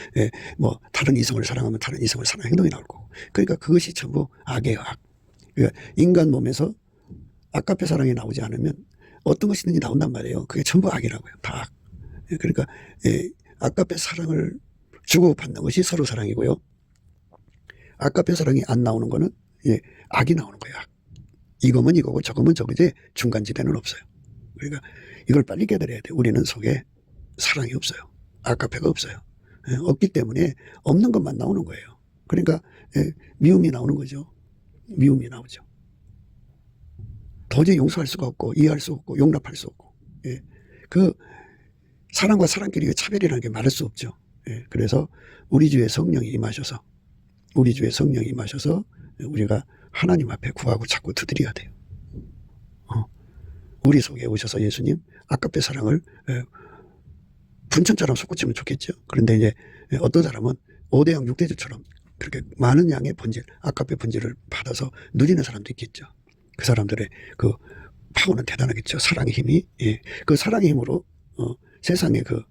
뭐 다른 이성을 사랑하면 다른 이성을 사랑하는 행동이 나올 거고. 그러니까 그것이 전부 악이에요, 악. 그러니까 인간 몸에서 아까페 사랑이 나오지 않으면 어떤 것이든지 나온단 말이에요. 그게 전부 악이라고요, 다 악. 그러니까 아까페 사랑을 주고받는 것이 서로 사랑이고요. 아까페 사랑이 안 나오는 거는 악이 나오는 거야. 이거면 이거고 저거면 저거지 중간지대는 없어요. 그러니까 이걸 빨리 깨달아야 돼. 우리는 속에 사랑이 없어요. 아까페가 없어요. 없기 때문에 없는 것만 나오는 거예요. 그러니까 미움이 나오는 거죠. 미움이 나오죠. 도저히 용서할 수가 없고 이해할 수 없고 용납할 수 없고 그 사랑과 사랑끼리 차별이라는 게 말할 수 없죠. 그래서 우리 주에 성령이 임하셔서 우리가 하나님 앞에 구하고 자꾸 두드려야 돼요. 우리 속에 오셔서 예수님 아까페 사랑을 분천처럼 솟구치면 좋겠죠. 그런데 이제 어떤 사람은 5대양 6대주처럼 그렇게 많은 양의 본질, 아까페 본질을 받아서 누리는 사람도 있겠죠. 그 사람들의 그 파워는 대단하겠죠. 사랑의 힘이. 그 사랑의 힘으로 세상의 그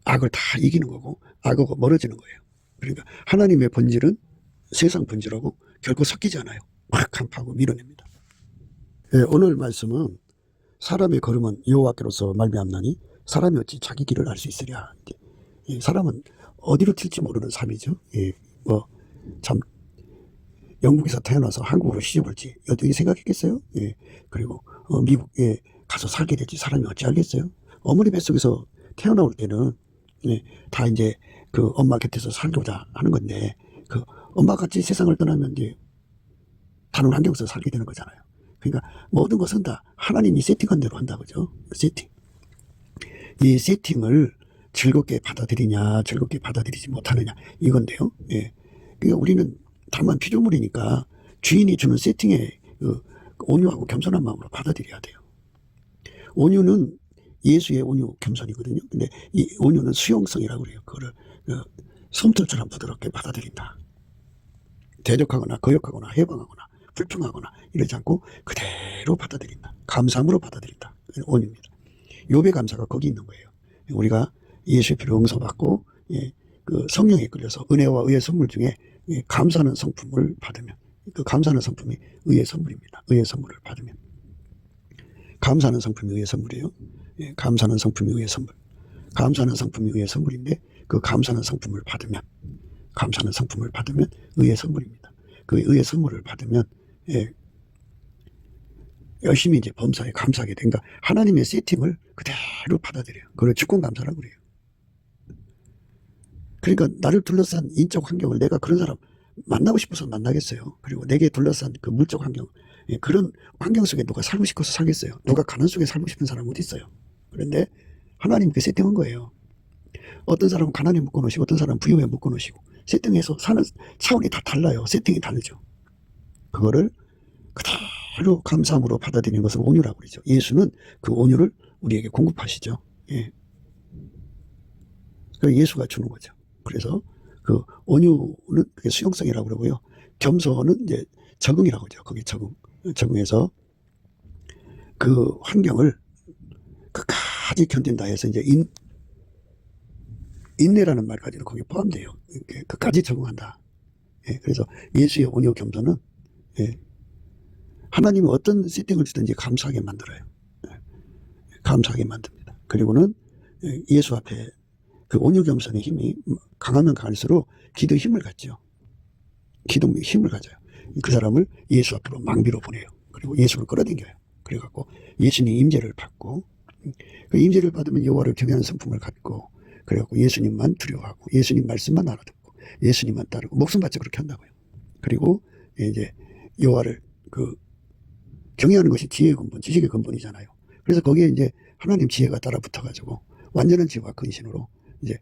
악을 다 이기는 거고 악하고 멀어지는 거예요. 그러니까 하나님의 본질은 세상 본질하고 결코 섞이지 않아요. 확 간파하고 밀어냅니다. 오늘 말씀은 사람의 걸음은 여호와께로서 말미암나니 사람이 어찌 자기 길을 알 수 있으랴. 사람은 어디로 튈지 모르는 삶이죠. 뭐 참 영국에서 태어나서 한국으로 시집 올지 어떻게 생각했겠어요? 그리고 미국에 가서 살게 될지 사람이 어찌 알겠어요? 어머니 뱃속에서 태어나올 때는 다 이제 그 엄마 곁에서 살고자 하는 건데 그 엄마 같이 세상을 떠나면 이제 다른 환경에서 살게 되는 거잖아요. 그러니까 모든 것은 다 하나님이 세팅한 대로 한다 그죠? 세팅. 이 세팅을 즐겁게 받아들이냐, 즐겁게 받아들이지 못하느냐, 이건데요. 예. 그러니까 우리는 다만 피조물이니까 주인이 주는 세팅에 온유하고 겸손한 마음으로 받아들여야 돼요. 온유는 예수의 온유 겸손이거든요. 근데 이 온유는 수용성이라고 그래요. 그거를 솜털처럼 부드럽게 받아들인다. 대적하거나 거역하거나 해방하거나 불평하거나 이러지 않고 그대로 받아들인다. 감사함으로 받아들인다. 온유입니다. 욥의 감사가 거기 있는 거예요. 우리가 예수의 피로 용서받고 그 성령에 끌려서 은혜와 의의 선물 중에 감사하는 성품을 받으면, 그 감사하는 성품이 의의 선물입니다. 의의 선물을 받으면, 감사하는 성품이 의의 선물이에요. 감사하는 성품이 의의 선물. 감사하는 성품이 의의 선물인데 그 감사하는 성품을 받으면, 감사하는 성품을 받으면 의의 선물입니다. 그 의의 선물을 받으면 열심히 이제 범사에 감사하게 된가. 하나님의 세팅을 그대로 받아들여요. 그걸 주권감사라고 그래요. 그러니까 나를 둘러싼 인적 환경을 내가 그런 사람 만나고 싶어서 만나겠어요. 그리고 내게 둘러싼 그 물적 환경, 그런 환경 속에 누가 살고 싶어서 살겠어요. 누가 가난 속에 살고 싶은 사람 어디 있어요. 그런데 하나님 그 세팅한 거예요. 어떤 사람은 가난에 묶어놓으시고 어떤 사람은 부유에 묶어놓으시고 세팅해서 사는 차원이 다 달라요. 세팅이 다르죠. 그거를 그대로 감사함으로 받아들이는 것을 온유라고 그러죠. 예수는 그 온유를 우리에게 공급하시죠. 예. 그 예수가 주는 거죠. 그래서 그 온유는 그게 수용성이라고 그러고요. 겸손은 이제 적응이라고 하죠. 거기 적응해서 그 환경을 끝까지 견딘다 해서 이제 인내라는 말까지도 거기에 포함돼요. 끝까지 적응한다. 예, 그래서 예수의 온유 겸손은 하나님이 어떤 세팅을 주든지 감사하게 만들어요. 감사하게 만듭니다. 그리고는 예수 앞에 그 온유 겸손의 힘이 강하면 강할수록 기도의 힘을 갖죠. 기도의 힘을 가져요. 그 사람을 예수 앞으로 망비로 보내요. 그리고 예수를 끌어당겨요. 그래갖고 예수님 임재를 받고, 그 임재를 받으면 여호와를 경외하는 성품을 갖고, 그래갖고 예수님만 두려워하고 예수님 말씀만 알아듣고 예수님만 따르고 목숨 바쳐 그렇게 한다고요. 그리고 이제 여호와를 그 경외하는 것이 지혜의 근본, 지식의 근본이잖아요. 그래서 거기에 이제 하나님 지혜가 따라 붙어가지고 완전한 지혜와 근신으로 이제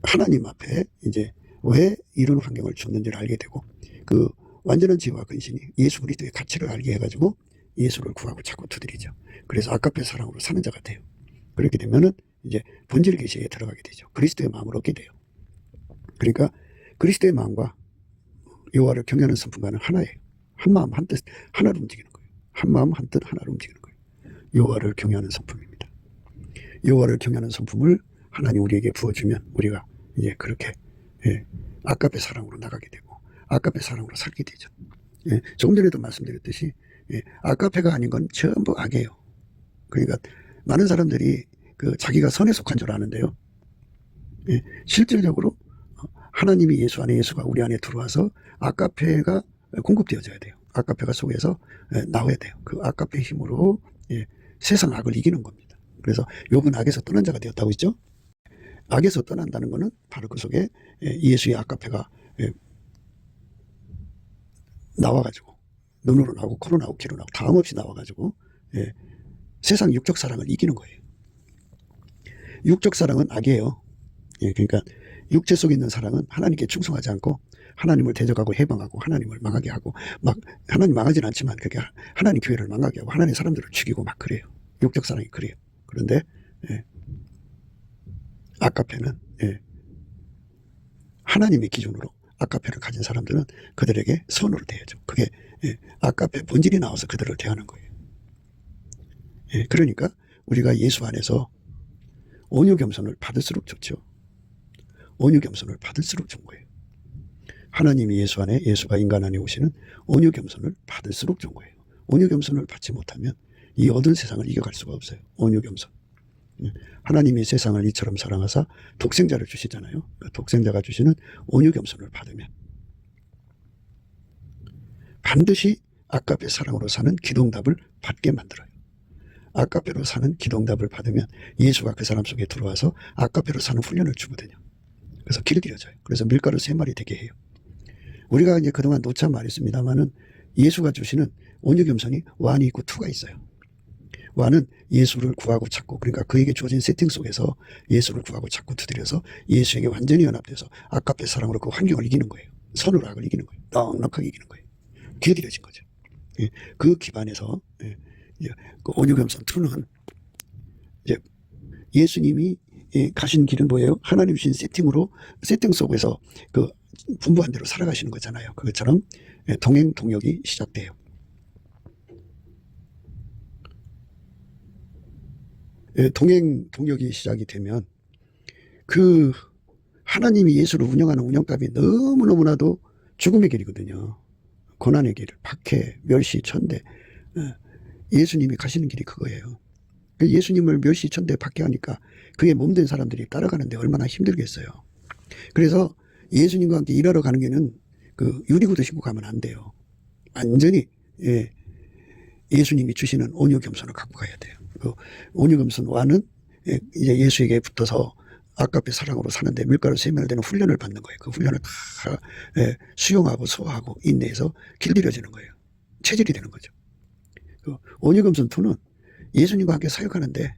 하나님 앞에 이제 왜 이런 환경을 줬는지를 알게 되고, 그 완전한 지혜와 근신이 예수 그리스도의 가치를 알게 해가지고 예수를 구하고 자꾸 두드리죠. 그래서 아까페 사랑으로 사는 자가 돼요. 그렇게 되면은 이제 본질 계시에 들어가게 되죠. 그리스도의 마음을 얻게 돼요. 그러니까 그리스도의 마음과 여호와를 경외하는 성품과는 하나예요. 한 마음 한 뜻 하나로 움직이는 거예요. 한 마음 한 뜻 하나로 움직이는 거예요. 여호와를 경외하는 성품입니다. 여호와를 경외하는 성품을 하나님 우리에게 부어주면 우리가 이제 그렇게 아까페 사랑으로 나가게 되고 아까페 사랑으로 살게 되죠. 조금 전에도 말씀드렸듯이 아까페가 아닌 건 전부 악이에요. 그러니까 많은 사람들이 그 자기가 선에 속한 줄 아는데요. 실질적으로 하나님이 예수 안에, 예수가 우리 안에 들어와서 아까페가 공급되어져야 돼요. 아까페가 속에서 나와야 돼요. 그 아까페 힘으로 세상 악을 이기는 겁니다. 그래서 욥은 악에서 떠난 자가 되었다고 했죠. 악에서 떠난다는 것은 바로 그 속에 예수의 아까페가 나와가지고 눈으로 나오고 코로 나오고 귀로 나오고 다음 없이 나와가지고 세상 육적 사랑을 이기는 거예요. 육적 사랑은 악이에요. 그러니까 육체 속에 있는 사랑은 하나님께 충성하지 않고 하나님을 대적하고 해방하고 하나님을 망하게 하고, 막 하나님 망하진 않지만 그렇게 하나님 교회를 망하게 하고 하나님 사람들을 죽이고 막 그래요. 육적 사랑이 그래요. 그런데 아까페는 하나님의 기준으로 아까페를 가진 사람들은 그들에게 선으로 대하죠. 그게 아까페 본질이 나와서 그들을 대하는 거예요. 그러니까 우리가 예수 안에서 온유 겸손을 받을수록 좋죠. 온유 겸손을 받을수록 좋은 거예요. 하나님이 예수 안에, 예수가 인간 안에 오시는 온유 겸손을 받을수록 좋은 거예요. 온유 겸손을 받지 못하면 이 얻은 세상을 이겨갈 수가 없어요. 온유 겸손. 하나님이 세상을 이처럼 사랑하사 독생자를 주시잖아요. 그 독생자가 주시는 온유 겸손을 받으면 반드시 아까페 사랑으로 사는 기도응답을 받게 만들어요. 아까페로 사는 기도응답을 받으면 예수가 그 사람 속에 들어와서 아까페로 사는 훈련을 주거든요. 그래서 길들여져요. 그래서 밀가루 3마리 되게 해요. 우리가 이제 그동안 놓자 말했습니다만은 예수가 주시는 온유 겸손이 1이 있고 2가 있어요. 와는 예수를 구하고 찾고, 그러니까 그에게 주어진 세팅 속에서 예수를 구하고 찾고 두드려서 예수에게 완전히 연합돼서 아깝의 사랑으로 그 환경을 이기는 거예요. 선으로 악을 이기는 거예요. 넉넉하게 이기는 거예요. 길들여진 거죠. 예, 그 기반에서 이제 그 온유겸손 2는 이제 예수님이 가신 길은 뭐예요? 하나님 주신 세팅 속에서 그 분부한 대로 살아가시는 거잖아요. 그것처럼 동행 동역이 시작돼요. 동행 동역이 시작이 되면 그 하나님이 예수를 운영하는 운영감이 너무너무나도 죽음의 길이거든요. 고난의 길, 박해, 멸시, 천대. 예수님이 가시는 길이 그거예요. 예수님을 멸시, 천대, 박해하니까 그게 몸된 사람들이 따라가는데 얼마나 힘들겠어요. 그래서 예수님과 함께 일하러 가는 게는 그 유리구두 신고 가면 안 돼요. 완전히 예수님이 주시는 온유겸손을 갖고 가야 돼요. 그 온유겸손과는 이제 예수에게 붙어서 아깝게 사랑으로 사는데 밀가루 세면되는 훈련을 받는 거예요. 그 훈련을 다 수용하고 소화하고 인내해서 길들여지는 거예요. 체질이 되는 거죠. 그 온유겸손 2는 예수님과 함께 사역하는데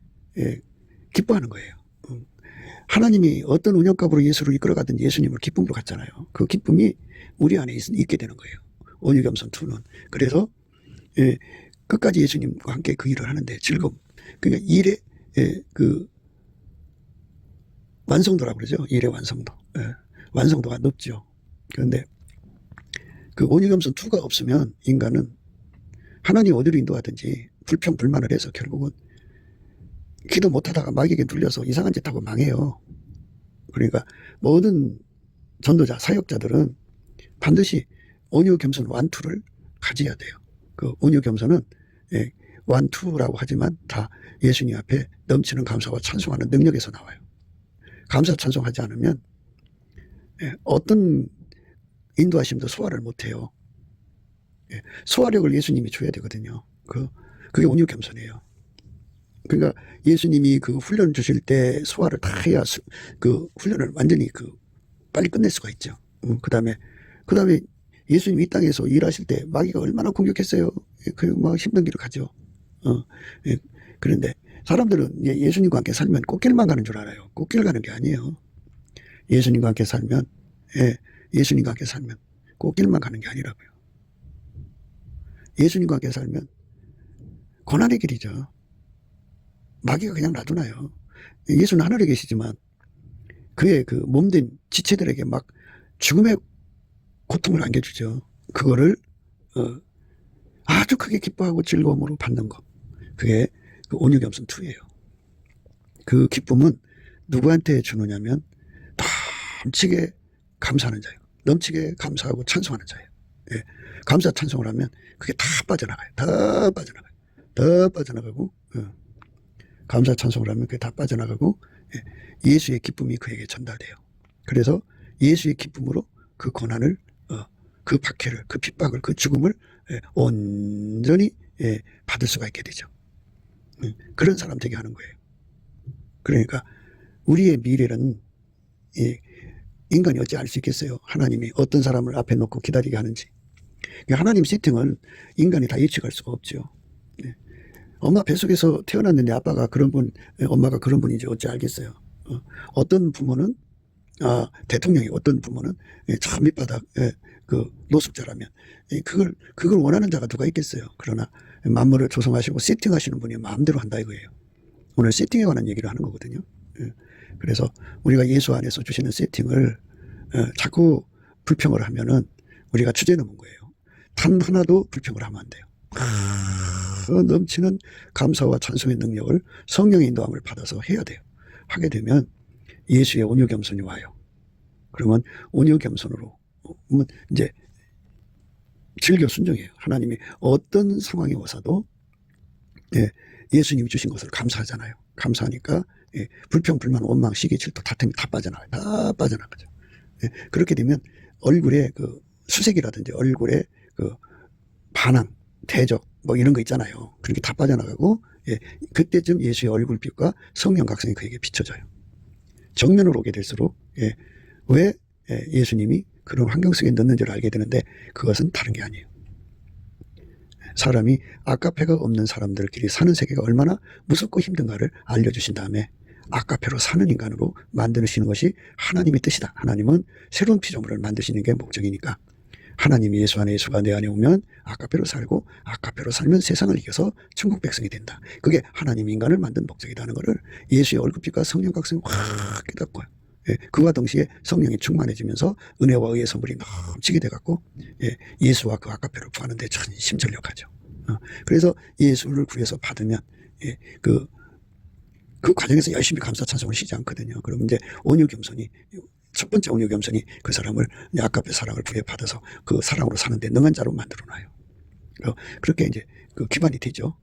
기뻐하는 거예요. 하나님이 어떤 운영값으로 예수를 이끌어가든 예수님을 기쁨으로 갔잖아요. 그 기쁨이 우리 안에 있게 되는 거예요. 온유겸손 2는. 그래서 끝까지 예수님과 함께 그 일을 하는데 즐거움. 그러니까 일의 그 완성도라고 그러죠. 일의 완성도. 완성도가 높죠. 그런데 그 온유겸손 2가 없으면 인간은 하나님 어디로 인도하든지 불평불만을 해서 결국은 기도 못하다가 마귀에게 눌려서 이상한 짓 하고 망해요. 그러니까 모든 전도자, 사역자들은 반드시 온유겸손 1, 2를 가져야 돼요. 그 온유겸손은 1, 2라고 하지만 다 예수님 앞에 넘치는 감사와 찬송하는 능력에서 나와요. 감사 찬송하지 않으면 어떤 인도하심도 소화를 못해요. 소화력을 예수님이 줘야 되거든요. 그게 온유겸손이에요. 그러니까 예수님이 그 훈련 주실 때 소화를 다 해야 그 훈련을 완전히 빨리 끝낼 수가 있죠. 그 다음에 예수님 이 땅에서 일하실 때 마귀가 얼마나 공격했어요. 막 힘든 길을 가죠. 그런데 사람들은 예수님과 함께 살면 꽃길만 가는 줄 알아요. 꽃길 가는 게 아니에요. 예수님과 함께 살면 꽃길만 가는 게 아니라고요. 예수님과 함께 살면 고난의 길이죠. 마귀가 그냥 놔두나요. 예수는 하늘에 계시지만 그의 그 몸된 지체들에게 막 죽음의 고통을 안겨주죠. 그거를 아주 크게 기뻐하고 즐거움으로 받는 것. 그게 그 온유겸손 2예요. 그 기쁨은 누구한테 주느냐면 넘치게 감사하는 자예요. 넘치게 감사하고 찬송하는 자예요. 감사 찬송을 하면 그게 다 빠져나가고 감사 찬송을 하면 그게 다 빠져나가고 예수의 기쁨이 그에게 전달돼요. 그래서 예수의 기쁨으로 그 고난을 그 박해를, 그 핍박을, 그 죽음을 온전히 받을 수가 있게 되죠. 그런 사람 되게 하는 거예요. 그러니까 우리의 미래는 인간이 어찌 알 수 있겠어요. 하나님이 어떤 사람을 앞에 놓고 기다리게 하는지. 하나님 세팅을 인간이 다 예측할 수가 없죠. 엄마 뱃속에서 태어났는데 아빠가 그런 분, 엄마가 그런 분인지 어찌 알겠어요. 어떤 부모는 대통령이, 어떤 부모는 참 밑바닥 그 노숙자라면 그걸 원하는 자가 누가 있겠어요. 그러나 만물을 조성하시고 세팅하시는 분이 마음대로 한다 이거예요. 오늘 세팅에 관한 얘기를 하는 거거든요. 그래서 우리가 예수 안에서 주시는 세팅을 자꾸 불평을 하면은 우리가 주제 넘은 거예요. 단 하나도 불평을 하면 안 돼요. 넘치는 감사와 찬송의 능력을 성령의 인도함을 받아서 해야 돼요. 하게 되면 예수의 온유겸손이 와요. 그러면 온유겸손으로 이제 즐겨 순종해요. 하나님이 어떤 상황이 오서도 예수님이 주신 것을 감사하잖아요. 감사하니까 불평, 불만, 원망, 시기, 질투, 다툼이 다 빠져나가요. 다 빠져나가죠. 그렇게 되면 얼굴에 그 수색이라든지 얼굴에 그 반항, 대적 뭐 이런 거 있잖아요. 그렇게 다 빠져나가고 그때쯤 예수의 얼굴빛과 성령 각성이 그에게 비춰져요. 정면으로 오게 될수록 왜 예수님이 그런 환경 속에 넣는지를 알게 되는데 그것은 다른 게 아니에요. 사람이 아카페가 없는 사람들끼리 사는 세계가 얼마나 무섭고 힘든가를 알려주신 다음에 아카페로 사는 인간으로 만드시는 것이 하나님의 뜻이다. 하나님은 새로운 피조물을 만드시는 게 목적이니까 하나님이 예수 안에, 예수가 내 안에 오면 아카페로 살고 아카페로 살면 세상을 이겨서 천국 백성이 된다. 그게 하나님이 인간을 만든 목적이라는 것을 예수의 얼굴빛과 성령 각성이 확 깨닫고요. 예, 그와 동시에 성령이 충만해지면서 은혜와 의의 선물이 넘치게 돼갖고 예수와 그 아카페를 구하는 데 전심전력하죠. 그래서 예수를 구해서 받으면 그 과정에서 열심히 감사 찬송을 쉬지 않거든요. 그럼 이제 온유겸손이 첫 번째 온유겸손이 그 사람을 아카페 사랑을 구해받아서 그 사랑으로 사는데 능한 자로 만들어놔요. 그렇게 이제 그 기반이 되죠.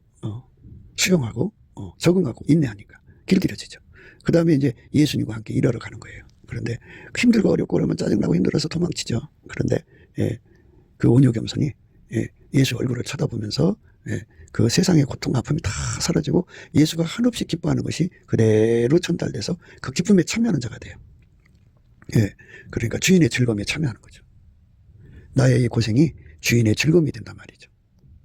수용하고 적응하고 인내하니까 길들여지죠. 그 다음에 이제 예수님과 함께 일하러 가는 거예요. 그런데 힘들고 어렵고 그러면 짜증나고 힘들어서 도망치죠. 그런데 그 온유겸손이 예수 얼굴을 쳐다보면서 그 세상의 고통, 아픔이 다 사라지고 예수가 한없이 기뻐하는 것이 그대로 전달돼서 그 기쁨에 참여하는 자가 돼요. 그러니까 주인의 즐거움에 참여하는 거죠. 나의 이 고생이 주인의 즐거움이 된단 말이죠.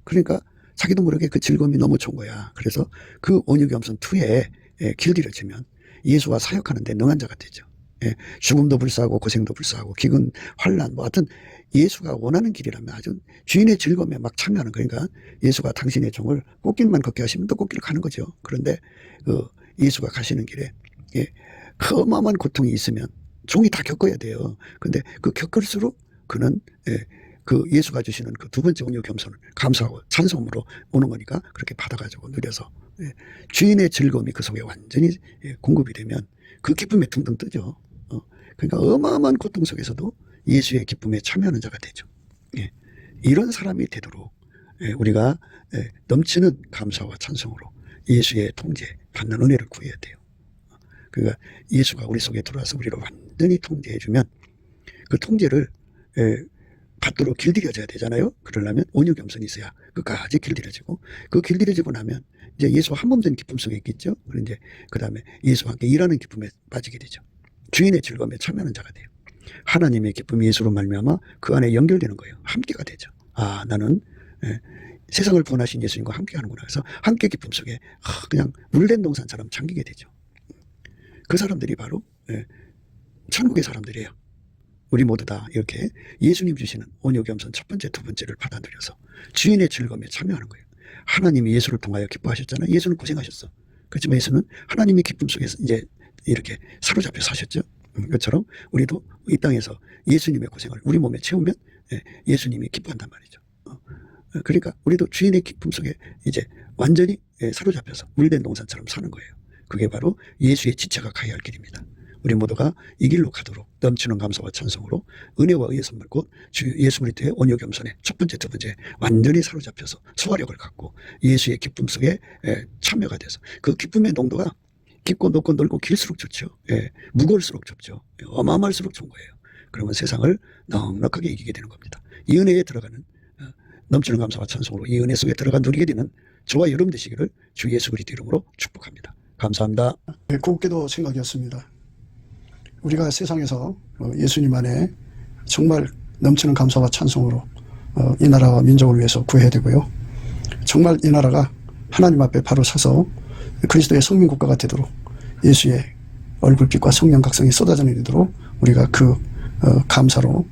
그러니까 자기도 모르게 그 즐거움이 너무 좋은 거야. 그래서 그 온유겸손 2에 길들여지면 예수와 사역하는데 능한 자가 되죠. 죽음도 불사하고 고생도 불사하고 기근, 환난, 뭐 하여튼 예수가 원하는 길이라면 아주 주인의 즐거움에 막 참여하는 거니까 예수가 당신의 종을 꽃길만 걷게 하시면 또 꽃길을 가는 거죠. 그런데 그 예수가 가시는 길에 그 어마어마한 고통이 있으면 종이 다 겪어야 돼요. 근데 그 겪을수록 그는 그 예수가 주시는 그 두 번째 온유 겸손을 감사하고 찬송으로 오는 거니까 그렇게 받아가지고 누려서 주인의 즐거움이 그 속에 완전히 공급이 되면 그 기쁨에 둥둥 뜨죠. 그러니까 어마어마한 고통 속에서도 예수의 기쁨에 참여하는 자가 되죠. 이런 사람이 되도록 우리가 넘치는 감사와 찬송으로 예수의 통제 받는 은혜를 구해야 돼요. 그러니까 예수가 우리 속에 들어와서 우리를 완전히 통제해주면 그 통제를 받도록 길들여져야 되잖아요. 그러려면 온유겸손이 있어야 끝까지 길들여지고 그 길들여지고 나면 이제 예수와 한 몸 된 기쁨 속에 있겠죠. 그리고 이제 그 다음에 예수와 함께 일하는 기쁨에 빠지게 되죠. 주인의 즐거움에 참여하는 자가 돼요. 하나님의 기쁨이 예수로 말미암아 그 안에 연결되는 거예요. 함께가 되죠. 아, 나는 세상을 구원하신 예수님과 함께 하는구나. 그래서 함께 기쁨 속에 그냥 물된 동산처럼 잠기게 되죠. 그 사람들이 바로 천국의 사람들이에요. 우리 모두 다 이렇게 예수님 주시는 온유겸손 첫 번째, 두 번째를 받아들여서 주인의 즐거움에 참여하는 거예요. 하나님이 예수를 통하여 기뻐하셨잖아요. 예수는 고생하셨어. 그렇지만 예수는 하나님의 기쁨 속에서 이제 이렇게 사로잡혀 사셨죠. 그것처럼 우리도 이 땅에서 예수님의 고생을 우리 몸에 채우면 예수님이 기뻐한단 말이죠. 그러니까 우리도 주인의 기쁨 속에 이제 완전히 사로잡혀서 물된 동산처럼 사는 거예요. 그게 바로 예수의 지체가 가야 할 길입니다. 우리 모두가 이 길로 가도록 넘치는 감사와 찬송으로 은혜와 의의 선물 곧 주 예수 그리스도의 온유겸손에 첫 번째, 두 번째 완전히 사로잡혀서 소화력을 갖고 예수의 기쁨 속에 참여가 돼서 그 기쁨의 농도가 깊고 높고 넓고 길수록 좋죠. 무거울수록 좁죠. 어마어마할수록 좋은 거예요. 그러면 세상을 넉넉하게 이기게 되는 겁니다. 이 은혜에 들어가는 넘치는 감사와 찬송으로 이 은혜 속에 들어가 누리게 되는 저와 여러분 되시기를 주 예수 그리스도 이름으로 축복합니다. 감사합니다. 곱게도 생각이었습니다. 우리가 세상에서 예수님 안에 정말 넘치는 감사와 찬송으로 이 나라와 민족을 위해서 구해야 되고요. 정말 이 나라가 하나님 앞에 바로 서서 그리스도의 성민 국가가 되도록 예수의 얼굴빛과 성령 각성이 쏟아져 내리도록 우리가 그 감사로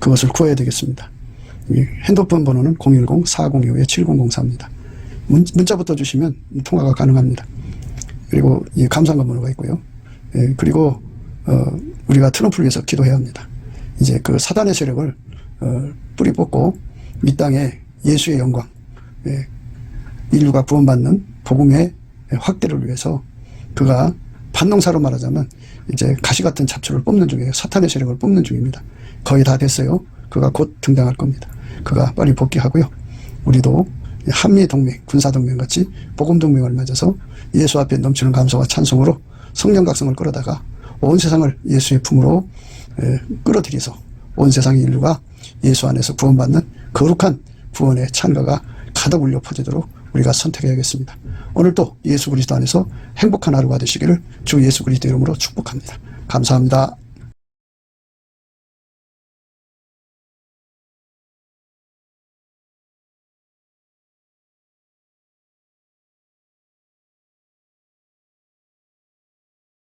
그것을 구해야 되겠습니다. 핸드폰 번호는 010-4025-7004입니다. 문자부터 주시면 통화가 가능합니다. 그리고 이 감사한 번호가 있고요. 그리고 우리가 트럼프를 위해서 기도해야 합니다. 이제 그 사단의 세력을 뿌리 뽑고 이 땅에 예수의 영광, 인류가 구원받는 복음의 확대를 위해서 그가 반농사로 말하자면 이제 가시 같은 잡초를 뽑는 중이에요. 사탄의 세력을 뽑는 중입니다. 거의 다 됐어요. 그가 곧 등장할 겁니다. 그가 빨리 복귀하고요. 우리도 한미동맹, 군사동맹 같이 복음동맹을 맺어서 예수 앞에 넘치는 감사와 찬송으로 성령 각성을 끌어다가 온 세상을 예수의 품으로 끌어들여서 온 세상의 인류가 예수 안에서 구원받는 거룩한 구원의 찬가가 가득 울려 퍼지도록 우리가 선택해야겠습니다. 오늘도 예수 그리스도 안에서 행복한 하루가 되시기를 주 예수 그리스도 이름으로 축복합니다. 감사합니다.